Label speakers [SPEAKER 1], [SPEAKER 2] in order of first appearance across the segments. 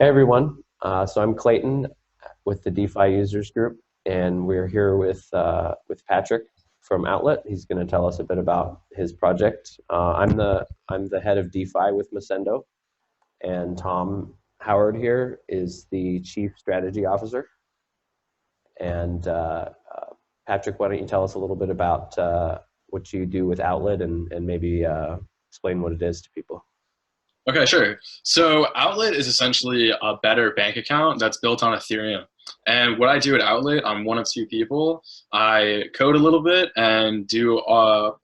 [SPEAKER 1] Hey everyone, so I'm Clayton with the DeFi Users Group, and we're here with Patrick from Outlet. He's going to tell us a bit about his project. I'm the head of DeFi with Masendo, and Tom Howard here is the Chief Strategy Officer. And Patrick, why don't you tell us a little bit about what you do with Outlet and maybe explain what it is to people.
[SPEAKER 2] Okay, sure. So Outlet is essentially a better bank account that's built on Ethereum. And what I do at Outlet, I'm one of two people. I code a little bit and do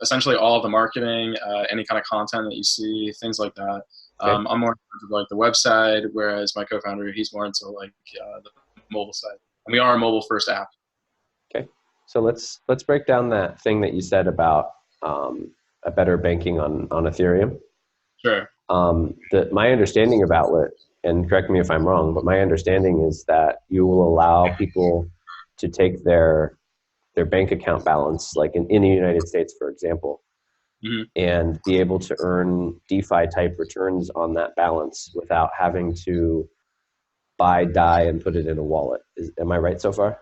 [SPEAKER 2] essentially all of the marketing, any kind of content that you see, things like that.
[SPEAKER 1] Okay.
[SPEAKER 2] I'm more into like the website, whereas my co-founder, he's more into like the mobile side. And we are a mobile first app.
[SPEAKER 1] Okay, so let's break down that thing that you said about a better banking on Ethereum.
[SPEAKER 2] Sure.
[SPEAKER 1] My understanding of Outlet, and correct me if I'm wrong, but my understanding is that you will allow people to take their bank account balance, like in the United States, for example, and be able to earn DeFi type returns on that balance without having to buy DAI and put it in a wallet. Am I right so far?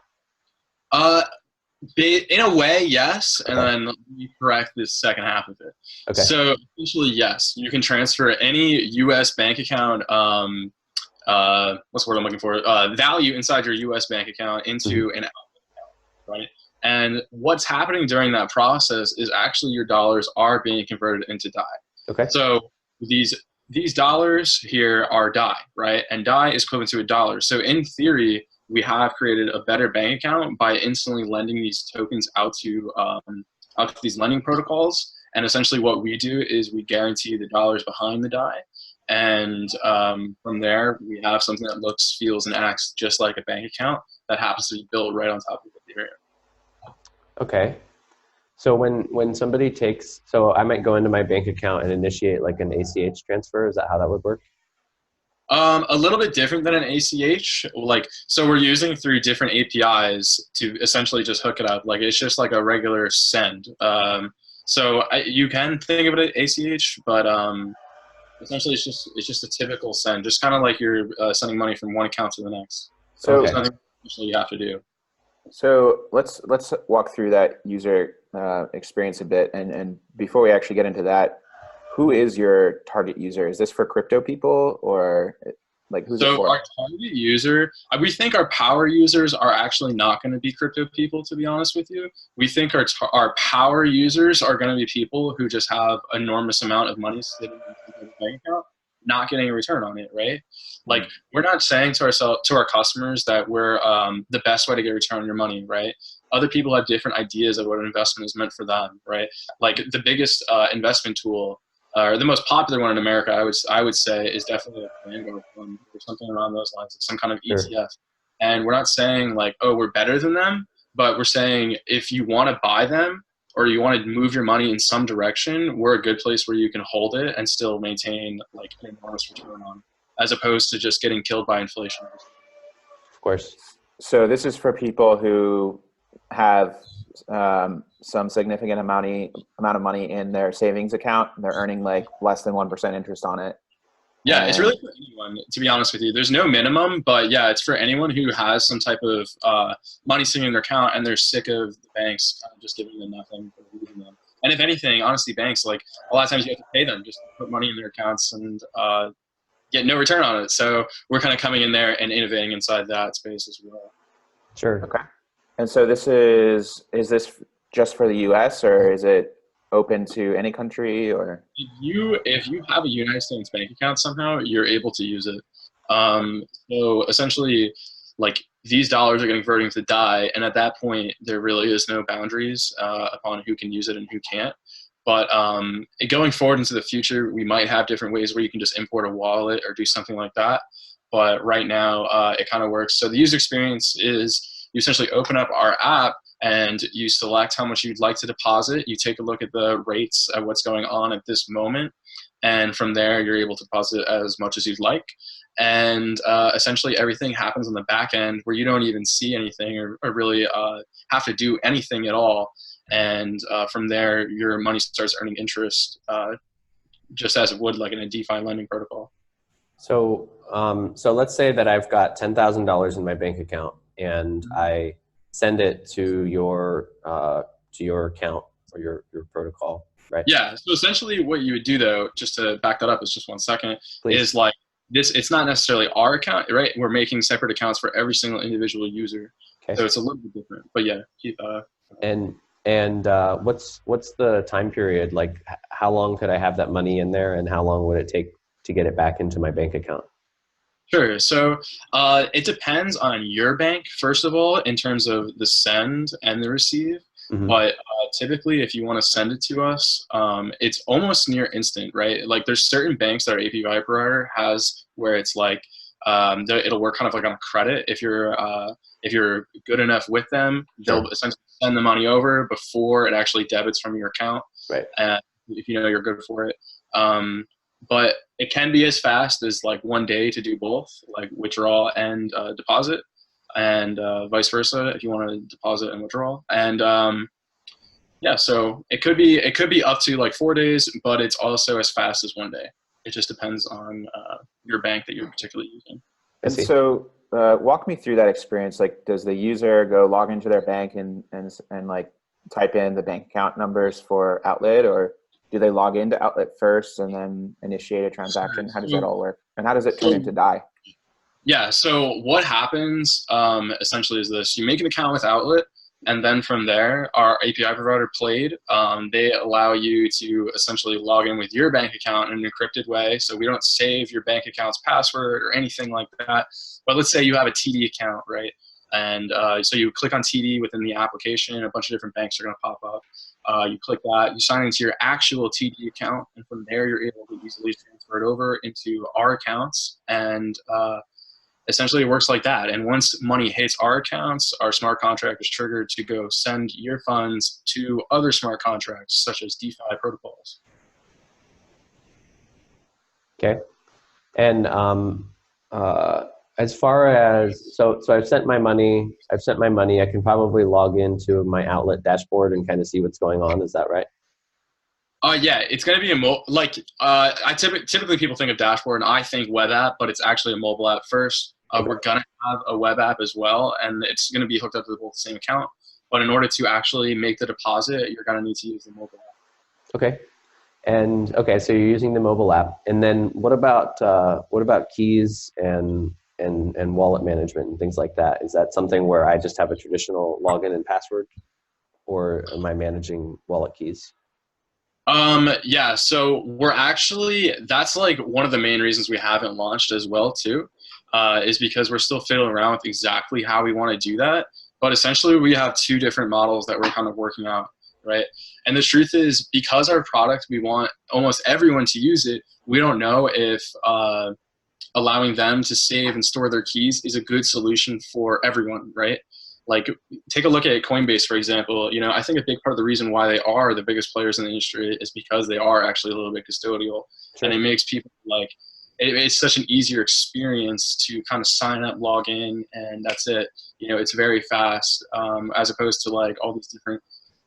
[SPEAKER 2] In a way, yes, and
[SPEAKER 1] Okay.
[SPEAKER 2] then you correct this second half of it.
[SPEAKER 1] Okay.
[SPEAKER 2] So essentially, yes, you can transfer any U.S. bank account, what's the word I'm looking for, value inside your U.S. bank account into an Outlet account, right? And what's happening during that process is actually your dollars are being converted into DAI.
[SPEAKER 1] Okay.
[SPEAKER 2] So these dollars here are DAI, right? And DAI is equivalent to a dollar. So in theory, we have created a better bank account by instantly lending these tokens out to these lending protocols. And essentially what we do is we guarantee the dollars behind the DAI. And from there, we have something that looks, feels, and acts just like a bank account that happens to be built right on top of Ethereum.
[SPEAKER 1] Okay. So when somebody takes, so I might go into my bank account and initiate like an ACH transfer. Is that how that would work?
[SPEAKER 2] A little bit different than an ACH. So we're using through different APIs to essentially just hook it up. Like it's just like a regular send. You can think of it as ACH, but essentially it's just a typical send, just kind of like you're sending money from one account to the next. So there's nothing special you have to do.
[SPEAKER 3] So let's walk through that user experience a bit, and before we actually get into that, who is your target user? Is this for crypto people, or like who's it for?
[SPEAKER 2] So our target user, we think our power users are actually not going to be crypto people, to be honest with you. We think our power users are going to be people who just have enormous amount of money sitting in their bank account, not getting a return on it, right? Like we're not saying to our customers that we're the best way to get a return on your money, right? Other people have different ideas of what an investment is meant for them, right? Like the biggest investment tool, or the most popular one in America, I would say, is definitely a Vanguard fund or something around those lines, some kind of ETF.
[SPEAKER 1] Sure.
[SPEAKER 2] And we're not saying like, oh, we're better than them, but we're saying if you want to buy them or you want to move your money in some direction, we're a good place where you can hold it and still maintain like an enormous return on, as opposed to just getting killed by inflation.
[SPEAKER 1] Of course.
[SPEAKER 3] So this is for people who have some significant amount of money in their savings account. They're earning like less than 1% interest on it.
[SPEAKER 2] Yeah, it's really for anyone, to be honest with you. There's no minimum, but yeah, it's for anyone who has some type of money sitting in their account and they're sick of the banks kind of just giving them nothing or losing them. And if anything, honestly, banks, like a lot of times you have to pay them just to put money in their accounts and get no return on it. So we're kind of coming in there and innovating inside that space as well.
[SPEAKER 1] Sure.
[SPEAKER 3] Okay. And so this is this just for the US, or is it open to any country? Or
[SPEAKER 2] if you have a United States bank account somehow, you're able to use it. So essentially, like these dollars are getting converted into DAI, and at that point, there really is no boundaries upon who can use it and who can't. But going forward into the future, we might have different ways where you can just import a wallet or do something like that. But right now, it kind of works. So the user experience is you essentially open up our app and you select how much you'd like to deposit. You take a look at the rates of what's going on at this moment. And from there, you're able to deposit as much as you'd like. And essentially everything happens on the back end where you don't even see anything or really have to do anything at all. And from there, your money starts earning interest just as it would like in a DeFi lending protocol.
[SPEAKER 1] So let's say that I've got $10,000 in my bank account, and I send it to your account or your protocol, right?
[SPEAKER 2] Yeah. So essentially, what you would do, though, just to back that up, is just 1 second,
[SPEAKER 1] Please.
[SPEAKER 2] is like this. It's not necessarily our account, right? We're making separate accounts for every single individual user,
[SPEAKER 1] Okay.
[SPEAKER 2] so it's a little bit different. But yeah, keep.
[SPEAKER 1] And what's the time period? Like, how long could I have that money in there, and how long would it take to get it back into my bank account?
[SPEAKER 2] Sure. So it depends on your bank, first of all, in terms of the send and the receive.
[SPEAKER 1] Mm-hmm.
[SPEAKER 2] But typically, if you want to send it to us, it's almost near instant, right? Like there's certain banks that our API provider has where it's like it'll work kind of like on a credit. If you're good enough with them,
[SPEAKER 1] Sure.
[SPEAKER 2] they'll essentially send the money over before it actually debits from your account.
[SPEAKER 1] Right.
[SPEAKER 2] And if you know you're good for it. But it can be as fast as like 1 day to do both, like withdrawal and deposit, and vice versa if you want to deposit and withdraw. And yeah, so it could be up to like 4 days, but it's also as fast as 1 day. It just depends on your bank that you're particularly using.
[SPEAKER 3] And so walk me through that experience. Like, does the user go log into their bank and like type in the bank account numbers for Outlet, or do they log into Outlet first and then initiate a transaction? How does that all work? And how does it turn into DAI?
[SPEAKER 2] Yeah, so what happens essentially is this. You make an account with Outlet, and then from there, our API provider Played, they allow you to essentially log in with your bank account in an encrypted way. So we don't save your bank account's password or anything like that. But let's say you have a TD account, right? And so you click on TD within the application, a bunch of different banks are going to pop up. You click that, you sign into your actual TD account, and from there you're able to easily transfer it over into our accounts. And essentially it works like that. And once money hits our accounts, our smart contract is triggered to go send your funds to other smart contracts, such as DeFi protocols.
[SPEAKER 1] Okay. And as far as so I've sent my money. I can probably log into my Outlet dashboard and kind of see what's going on. Is that right?
[SPEAKER 2] Yeah, it's going to be typically people think of dashboard, and I think web app, but it's actually a mobile app first.
[SPEAKER 1] Okay.
[SPEAKER 2] We're going to have a web app as well, and it's going to be hooked up to both the same account. But in order to actually make the deposit, you're going to need to use the mobile app.
[SPEAKER 1] Okay. And okay, so you're using the mobile app, and then what about keys and wallet management and things like that? Is that something where I just have a traditional login and password, or am I managing wallet keys?
[SPEAKER 2] Yeah, so that's like one of the main reasons we haven't launched as well too, is because we're still fiddling around with exactly how we want to do that. But essentially we have two different models that we're kind of working out, right? And the truth is, because our product, we want almost everyone to use it, we don't know if allowing them to save and store their keys is a good solution for everyone, right? Like, take a look at Coinbase, for example. You know, I think a big part of the reason why they are the biggest players in the industry is because they are actually a little bit custodial. Sure. And it makes people like, it's such an easier experience to kind of sign up, log in, and that's it. You know, it's very fast, as opposed to like all these different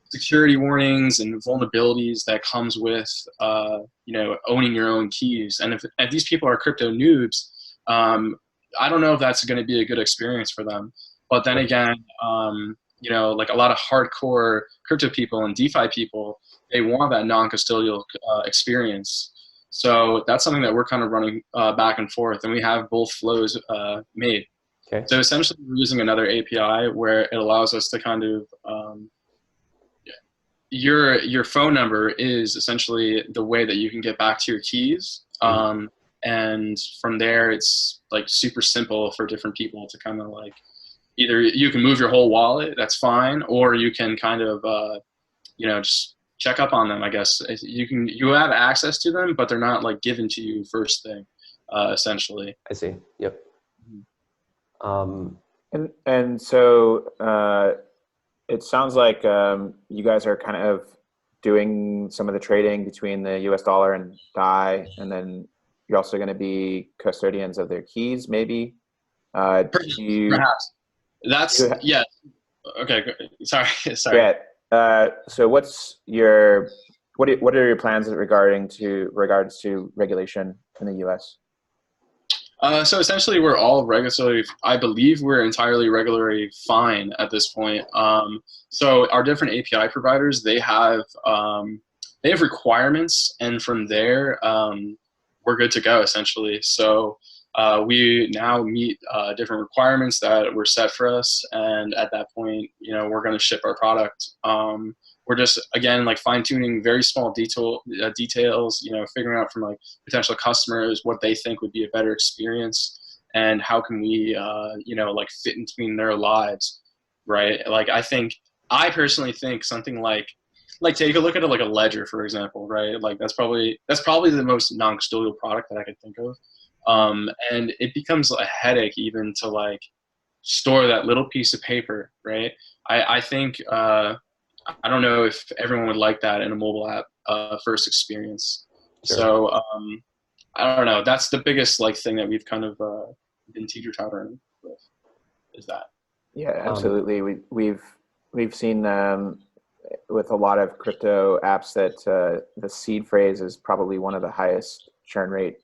[SPEAKER 2] security warnings and vulnerabilities that comes with, you know, owning your own keys. And if these people are crypto noobs, I don't know if that's going to be a good experience for them. But then again, you know, like a lot of hardcore crypto people and DeFi people, they want that non-custodial experience. So that's something that we're kind of running back and forth, and we have both flows made.
[SPEAKER 1] Okay.
[SPEAKER 2] So essentially, we're using another API where it allows us to kind of your phone number is essentially the way that you can get back to your keys. And from there, it's like super simple for different people to kind of like, either you can move your whole wallet, that's fine, or you can kind of, you know, just check up on them, I guess. You have access to them, but they're not like given to you first thing, essentially.
[SPEAKER 1] I see. Yep.
[SPEAKER 3] And so it sounds like you guys are kind of doing some of the trading between the US dollar and DAI, and then you're also going to be custodians of their keys, maybe.
[SPEAKER 2] Perhaps. Yeah. Okay. Sorry.
[SPEAKER 3] Yeah. So what are your plans regards to regulation in the US?
[SPEAKER 2] So essentially, we're all regulatory. I believe we're entirely regulatory fine at this point. So our different API providers, they have requirements, and from there, we're good to go essentially. So we now meet different requirements that were set for us, and at that point, we're going to ship our product. We're just, again, like fine tuning very small details, figuring out from like potential customers what they think would be a better experience, and how can we, like fit in between their lives, right? Like I personally think something like take a look at it like a ledger, for example, right? Like that's probably the most non-custodial product that I could think of. And it becomes a headache even to like store that little piece of paper, right? I think, I don't know if everyone would like that in a mobile app first experience.
[SPEAKER 1] Sure.
[SPEAKER 2] So I don't know. That's the biggest like thing that we've kind of been teeter-tottering with, is that.
[SPEAKER 3] Yeah, absolutely. We've seen with a lot of crypto apps that the seed phrase is probably one of the highest churn rate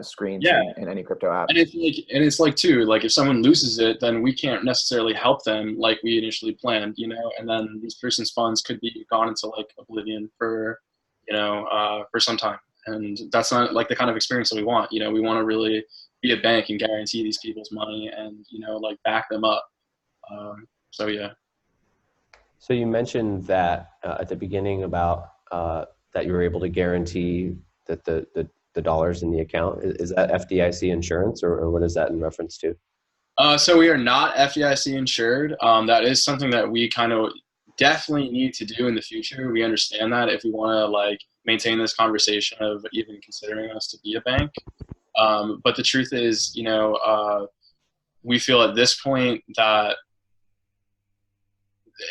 [SPEAKER 3] screens in any crypto app.
[SPEAKER 2] And it's like too, like if someone loses it, then we can't necessarily help them like we initially planned, and then these person's funds could be gone into like oblivion for, for some time. And that's not like the kind of experience that we want. We want to really be a bank and guarantee these people's money and, like back them up. So yeah.
[SPEAKER 1] So you mentioned that at the beginning about that you were able to guarantee that the dollars in the account. Is that FDIC insurance, or what is that in reference to?
[SPEAKER 2] So we are not FDIC insured. That is something that we kind of definitely need to do in the future. We understand that if we want to like maintain this conversation of even considering us to be a bank. But the truth is, we feel at this point that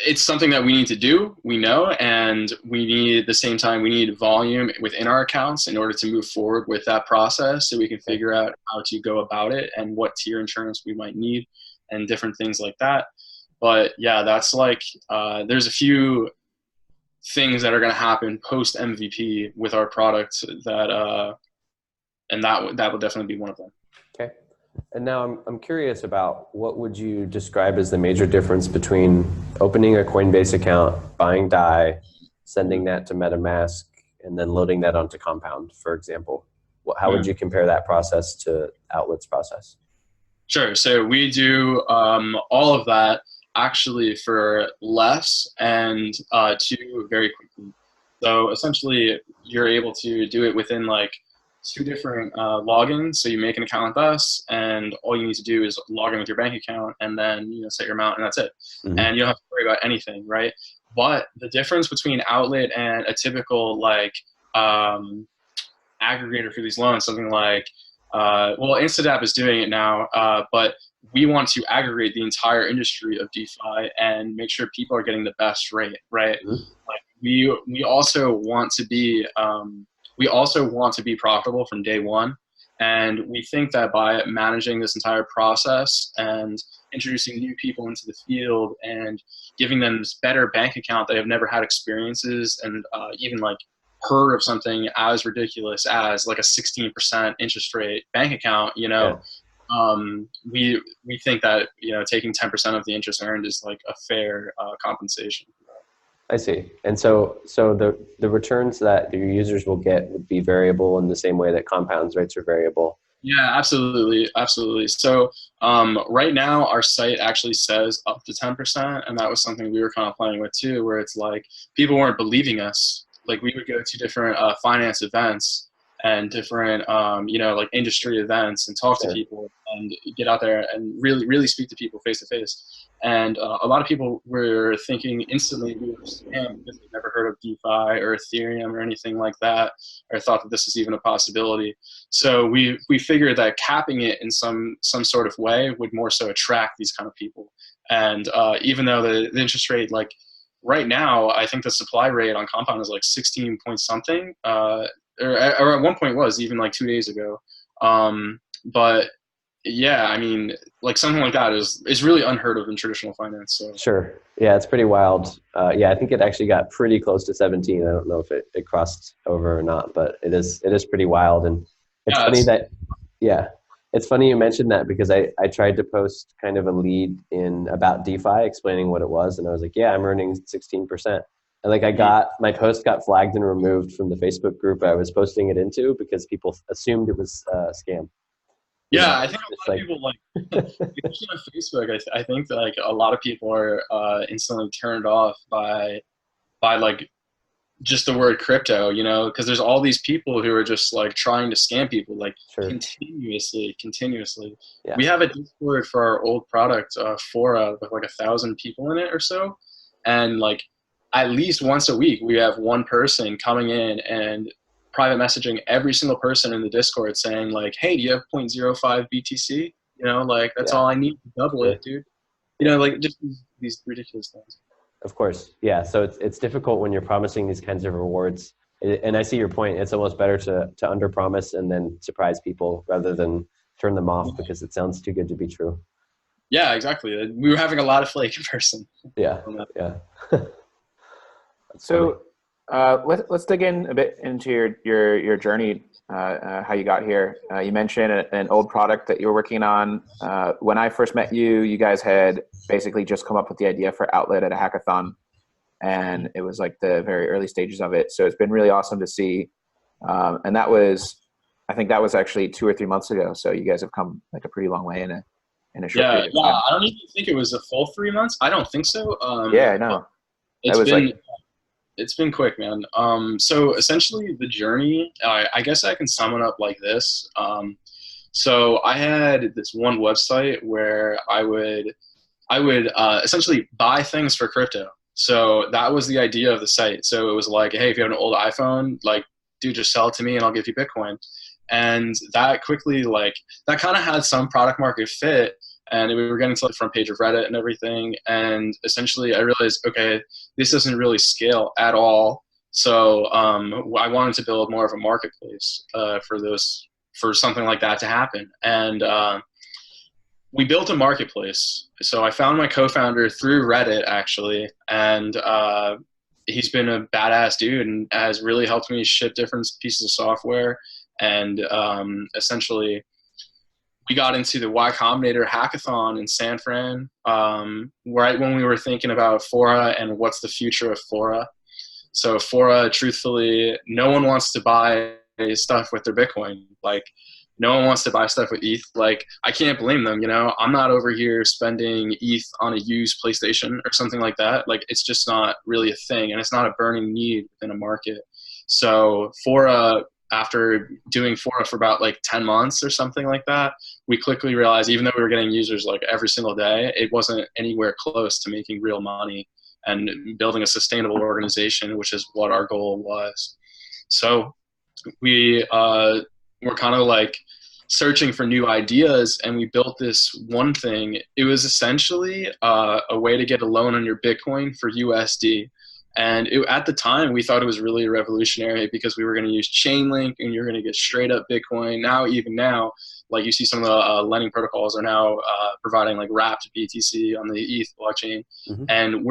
[SPEAKER 2] it's something that we need to do, we know, and we need, at the same time, we need volume within our accounts in order to move forward with that process so we can figure out how to go about it and what tier insurance we might need and different things like that. But yeah, that's like, there's a few things that are going to happen post MVP with our product that, and that will definitely be one of them.
[SPEAKER 1] Okay. And now I'm curious about what would you describe as the major difference between opening a Coinbase account, buying DAI, sending that to MetaMask, and then loading that onto Compound, for example? How would you compare that process to Outlet's process?
[SPEAKER 2] Sure. So we do all of that actually for less and two very quickly. So essentially, you're able to do it within like 2 different logins. So you make an account with us, and all you need to do is log in with your bank account, and then set your amount, and that's it. Mm-hmm. And you don't have to worry about anything, right? But the difference between Outlet and a typical like aggregator for these loans, something like, well, InstantApp is doing it now, but we want to aggregate the entire industry of DeFi and make sure people are getting the best rate, right? Mm-hmm. Like we also want to be profitable from day one. And we think that by managing this entire process and introducing new people into the field and giving them this better bank account they have never had experiences and even like heard of something as ridiculous as like a 16% interest rate bank account, we think that, taking 10% of the interest earned is like a fair compensation.
[SPEAKER 1] I see. And so the returns that your users will get would be variable in the same way that Compound's rates are variable.
[SPEAKER 2] Yeah, absolutely. Absolutely. So right now our site actually says up to 10%. And that was something we were kind of playing with too, where it's like people weren't believing us. Like we would go to different finance events and different, like industry events and talk to people and get out there and really, really speak to people face to face. And a lot of people were thinking instantly we were scam because they've never heard of DeFi or Ethereum or anything like that, or thought that this is even a possibility. So we figured that capping it in some sort of way would more so attract these kind of people. And even though the interest rate, like right now, I think the supply rate on Compound is like 16 point something, or at one point was even like 2 days ago. But yeah, I mean, like something like that is really unheard of in traditional finance. So. Sure.
[SPEAKER 1] Yeah, it's pretty wild. Yeah, I think it actually got pretty close to 17. I don't know if it crossed over or not, but it is pretty wild. And it's funny that, yeah. It's funny you mentioned that because I tried to post kind of a lead in about DeFi explaining what it was. And I was like, yeah, I'm earning 16%. And like my post got flagged and removed from the Facebook group I was posting it into because people assumed it was a scam.
[SPEAKER 2] Yeah, I think a lot of people especially on Facebook, I think that like a lot of people are instantly turned off by like just the word crypto, because there's all these people who are just like trying to scam people like continuously.
[SPEAKER 1] Yeah.
[SPEAKER 2] We have a Discord for our old product, Fora, with like 1,000 people in it or so, and like at least once a week we have one person coming in and private messaging every single person in the Discord saying like, hey, do you have 0.05 BTC? Like that's all I need to double it, dude. Like just these ridiculous things.
[SPEAKER 1] Of course, yeah. So it's difficult when you're promising these kinds of rewards. And I see your point. It's almost better to underpromise and then surprise people rather than turn them off because it sounds too good to be true.
[SPEAKER 2] Yeah, exactly. We were having a lot of flake in person.
[SPEAKER 1] Yeah, yeah.
[SPEAKER 3] So let's dig in a bit into your journey, how you got here. You mentioned an old product that you were working on. When I first met you, you guys had basically just come up with the idea for Outlet at a hackathon, and it was like the very early stages of it. So it's been really awesome to see. And I think that was actually 2 or 3 months ago. So you guys have come like a pretty long way in a short period of time.
[SPEAKER 2] Yeah, I don't even think it was a full 3 months. I don't think so.
[SPEAKER 3] Yeah, I know.
[SPEAKER 2] It's been quick, man. So essentially the journey, I guess I can sum it up like this. So I had this one website where I would essentially buy things for crypto. So that was the idea of the site. So it was like, hey, if you have an old iPhone, like, dude, just sell it to me and I'll give you Bitcoin. And that quickly, like, that kind of had some product market fit. And we were getting to the front page of Reddit and everything. And essentially I realized, okay, this doesn't really scale at all. So I wanted to build more of a marketplace for something like that to happen. And we built a marketplace. So I found my co-founder through Reddit, actually. And he's been a badass dude and has really helped me ship different pieces of software. And essentially, we got into the Y Combinator hackathon in San Fran, right when we were thinking about Fora and what's the future of Fora. So Fora, truthfully, no one wants to buy stuff with their Bitcoin. Like, no one wants to buy stuff with ETH. Like, I can't blame them, I'm not over here spending ETH on a used PlayStation or something like that. Like, it's just not really a thing, and it's not a burning need within a market. So Fora, after doing Fora for about like 10 months or something like that, we quickly realized, even though we were getting users like every single day, it wasn't anywhere close to making real money and building a sustainable organization, which is what our goal was. So we were kind of like searching for new ideas, and we built this one thing. It was essentially a way to get a loan on your Bitcoin for USD. And at the time, we thought it was really revolutionary because we were going to use Chainlink and you're going to get straight up Bitcoin. Even now, like you see some of the lending protocols are now providing like wrapped BTC on the ETH blockchain. Mm-hmm. And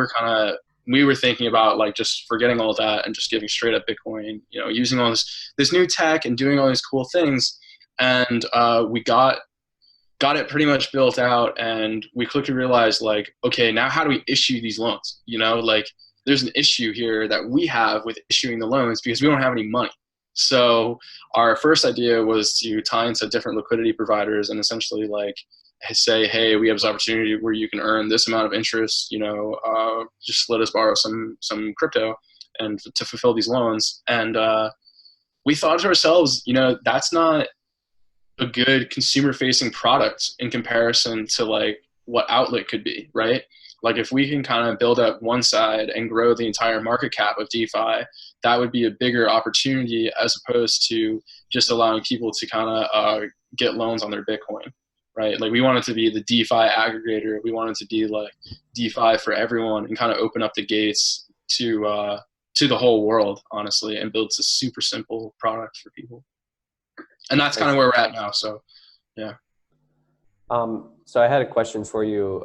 [SPEAKER 2] we were thinking about like just forgetting all that and just giving straight up Bitcoin, using all this new tech and doing all these cool things. And we got it pretty much built out, and we quickly realized like, okay, now how do we issue these loans? Like, there's an issue here that we have with issuing the loans because we don't have any money. So our first idea was to tie into different liquidity providers and essentially like say, hey, we have this opportunity where you can earn this amount of interest, just let us borrow some crypto and to fulfill these loans. And we thought to ourselves, that's not a good consumer facing product in comparison to like what Outlet could be, right? Like if we can kind of build up one side and grow the entire market cap of DeFi, that would be a bigger opportunity as opposed to just allowing people to kind of get loans on their Bitcoin, right? Like we wanted to be the DeFi aggregator. We wanted to be like DeFi for everyone and kind of open up the gates to the whole world, honestly, and build a super simple product for people. And that's kind of where we're at now. So, yeah.
[SPEAKER 1] So I had a question for you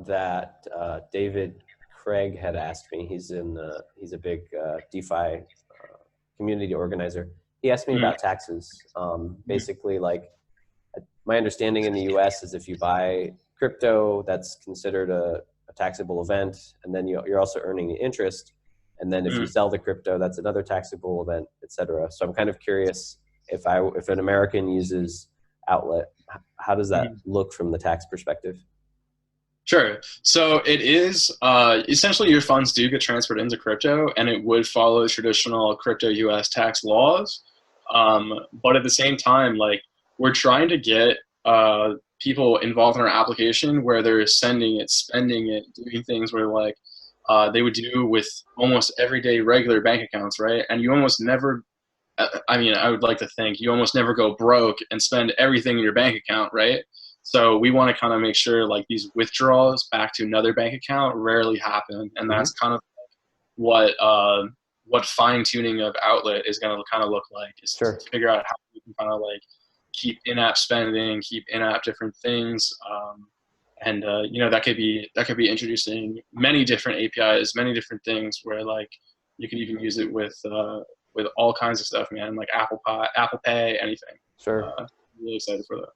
[SPEAKER 1] that David Craig had asked me. He's a big DeFi community organizer. He asked me about taxes. Basically, like my understanding in the US is if you buy crypto, that's considered a taxable event, and then you're also earning the interest. And then if you sell the crypto, that's another taxable event, et cetera. So I'm kind of curious if an American uses Outlet, how does that look from the tax perspective?
[SPEAKER 2] Sure. So it is essentially your funds do get transferred into crypto, and it would follow traditional crypto US tax laws. But at the same time, like, we're trying to get people involved in our application where they're sending it, spending it, doing things where like they would do with almost everyday regular bank accounts, right? And you almost never, I mean, I would like to think you almost never go broke and spend everything in your bank account, right? So we want to kind of make sure like these withdrawals back to another bank account rarely happen, and that's kind of what fine tuning of Outlet is going to kind of look like, is to figure out how we can kind of like keep in-app spending, keep in-app different things, and you know, that could be introducing many different APIs, many different things where like you can even use it with all kinds of stuff, man, like Apple Pay, anything.
[SPEAKER 1] Sure.
[SPEAKER 2] I'm really excited for that.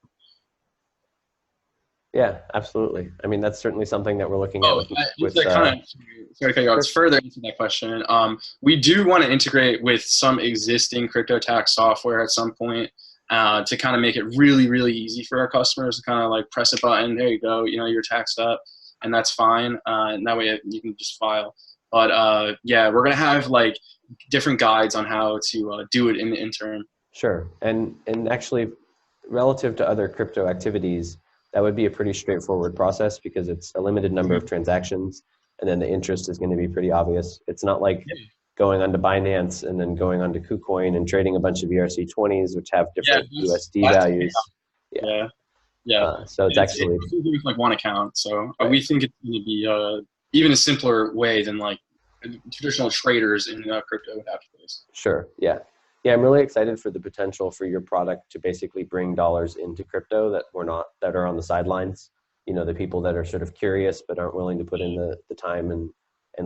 [SPEAKER 1] Yeah, absolutely. I mean, that's certainly something that we're looking at with
[SPEAKER 2] kind of, sorry to cut you off, further into that question. We do want to integrate with some existing crypto tax software at some point to kind of make it really, really easy for our customers to kind of like press a button, there you go, you know, you're taxed up, and that's fine. And that way you can just file. But yeah, we're going to have like different guides on how to do it in the interim.
[SPEAKER 1] Sure. And actually, relative to other crypto activities, that would be a pretty straightforward process because it's a limited number of transactions, and then the interest is going to be pretty obvious. It's not like going onto Binance and then going onto KuCoin and trading a bunch of ERC20s, which have different USD values. So it's actually
[SPEAKER 2] like one account. So we think it's going to be even a simpler way than like traditional traders in crypto would have to face.
[SPEAKER 1] Sure. Yeah. Yeah, I'm really excited for the potential for your product to basically bring dollars into crypto that are on the sidelines. You know, the people that are sort of curious but aren't willing to put in the time and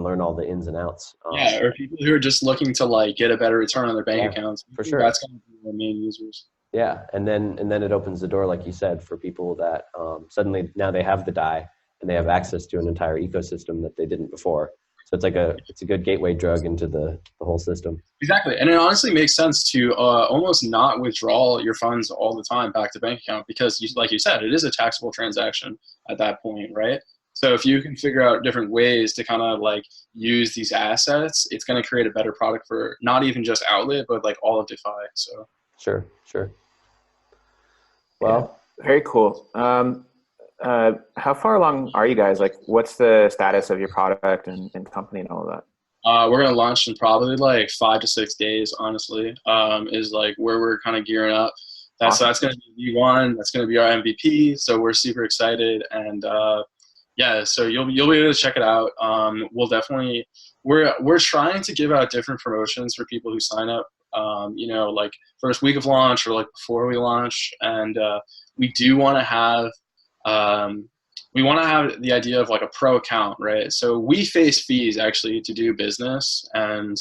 [SPEAKER 1] learn all the ins and outs.
[SPEAKER 2] Or people who are just looking to like get a better return on their bank accounts.
[SPEAKER 1] For sure.
[SPEAKER 2] That's going to be the main users.
[SPEAKER 1] Yeah, and then it opens the door, like you said, for people that suddenly now they have the DAI and they have access to an entire ecosystem that they didn't before. So it's a good gateway drug into the whole system.
[SPEAKER 2] Exactly, and it honestly makes sense to almost not withdraw your funds all the time back to bank account because, like you said, it is a taxable transaction at that point, right? So if you can figure out different ways to kind of like use these assets, it's going to create a better product for not even just Outlet, but like all of DeFi. So
[SPEAKER 1] sure. Well,
[SPEAKER 3] very cool. How far along are you guys? Like, what's the status of your product and company and all of that?
[SPEAKER 2] We're going to launch in probably like 5 to 6 days, honestly, is like where we're kind of gearing up. So that's going to be V1. That's going to be our MVP. So we're super excited. And yeah, so you'll be able to check it out. We'll definitely, we're trying to give out different promotions for people who sign up, you know, like first week of launch or like before we launch. And we do want to have, the idea of like a pro account, right? So we face fees actually to do business, and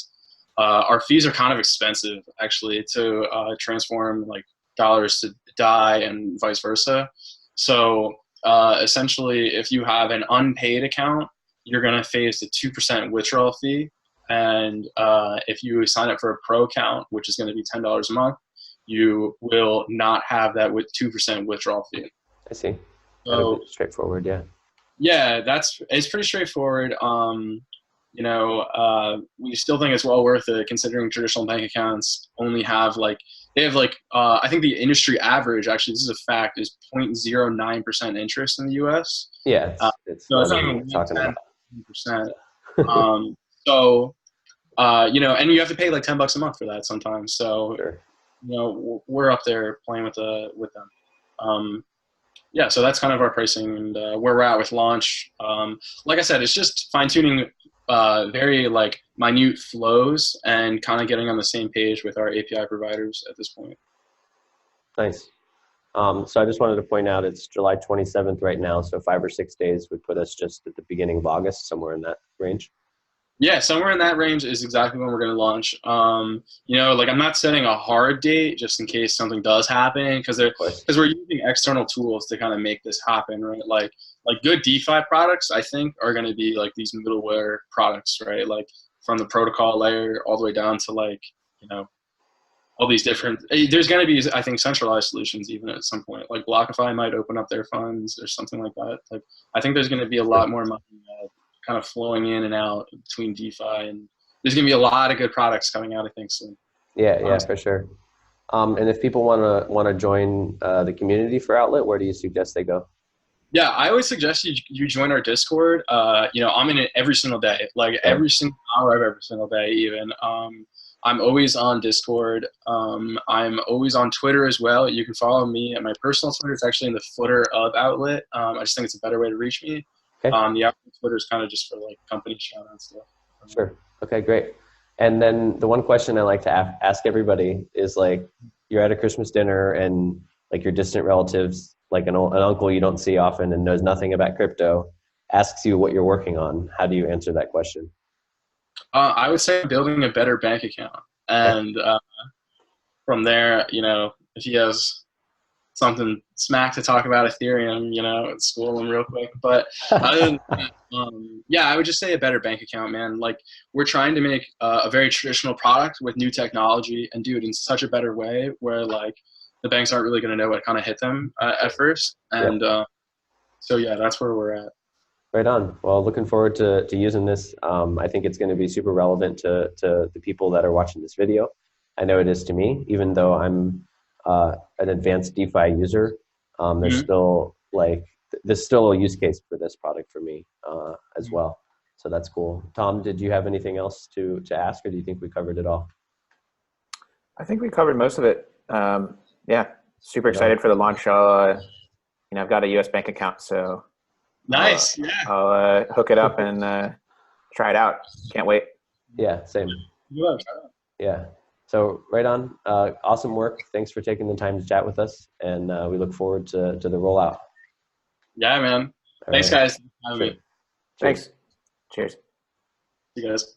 [SPEAKER 2] our fees are kind of expensive actually to transform like dollars to DAI and vice versa. So essentially, if you have an unpaid account, you're going to face a 2% withdrawal fee. And if you sign up for a pro account, which is going to be $10 a month, you will not have that with 2% withdrawal fee.
[SPEAKER 1] I see.
[SPEAKER 2] So
[SPEAKER 1] straightforward, yeah.
[SPEAKER 2] Yeah, it's pretty straightforward. You know, we still think it's well worth it considering traditional bank accounts only have like, they have like, I think the industry average, actually, this is a fact, is 0.09% interest in the US.
[SPEAKER 1] Yeah, it's
[SPEAKER 2] so it's not even 10%. So, you know, and you have to pay like $10 a month for that sometimes. So,
[SPEAKER 1] sure.
[SPEAKER 2] You know, we're up there playing with them. Yeah, so that's kind of our pricing and where we're at with launch. Like I said, it's just fine-tuning very like minute flows and kind of getting on the same page with our API providers at this point.
[SPEAKER 1] Nice. So I just wanted to point out it's July 27th right now, so 5 or 6 days would put us just at the beginning of August, somewhere in that range.
[SPEAKER 2] Yeah, somewhere in that range is exactly when we're going to launch. You know, like I'm not setting a hard date just in case something does happen because
[SPEAKER 1] Of course.
[SPEAKER 2] we're using external tools to kind of make this happen, right? Like good DeFi products, I think, are going to be like these middleware products, right? Like from the protocol layer all the way down to like, you know, all these different. There's going to be, I think, centralized solutions even at some point. Like BlockFi might open up their funds or something like that. Like I think there's going to be a lot more money kind of flowing in and out between DeFi, and there's going to be a lot of good products coming out, I think, soon.
[SPEAKER 1] Yeah, for sure. And if people want to join the community for Outlet, where do you suggest they go?
[SPEAKER 2] Yeah, I always suggest you join our Discord. You know, I'm in it every single day, like every single hour of every single day, even. I'm always on Discord. I'm always on Twitter as well. You can follow me at my personal Twitter. It's actually in the footer of Outlet. I just think it's a better way to reach me.
[SPEAKER 1] Okay.
[SPEAKER 2] The Outlet Twitter is kind of just for like company shout out stuff.
[SPEAKER 1] Sure. Okay, great. And then the one question I like to ask everybody is like, you're at a Christmas dinner and like your distant relatives, like an uncle you don't see often and knows nothing about crypto, asks you what you're working on. How do you answer that question?
[SPEAKER 2] I would say building a better bank account. And from there, you know, if he has something smack to talk about Ethereum, you know, school him real quick. But other than that, yeah, I would just say a better bank account, man. Like we're trying to make a very traditional product with new technology and do it in such a better way where like the banks aren't really going to know what kind of hit them at first. And so, yeah, that's where we're at.
[SPEAKER 1] Right on. Well, looking forward to using this. I think it's going to be super relevant to the people that are watching this video. I know it is to me, even though I'm an advanced DeFi user. There's still like there's still a use case for this product for me as well. So that's cool. Tom, did you have anything else to ask, or do you think we covered it all?
[SPEAKER 3] I think we covered most of it. Yeah, super excited for the launch. You know, I've got a US bank account, so
[SPEAKER 2] nice.
[SPEAKER 3] I'll hook it up and try it out. Can't wait.
[SPEAKER 1] Yeah, same. Yeah. So right on. Awesome work. Thanks for taking the time to chat with us, and we look forward to the rollout.
[SPEAKER 2] Yeah, man.
[SPEAKER 1] All
[SPEAKER 2] Thanks,
[SPEAKER 1] right.
[SPEAKER 2] guys.
[SPEAKER 3] Sure. Thanks. Cheers.
[SPEAKER 2] See you guys.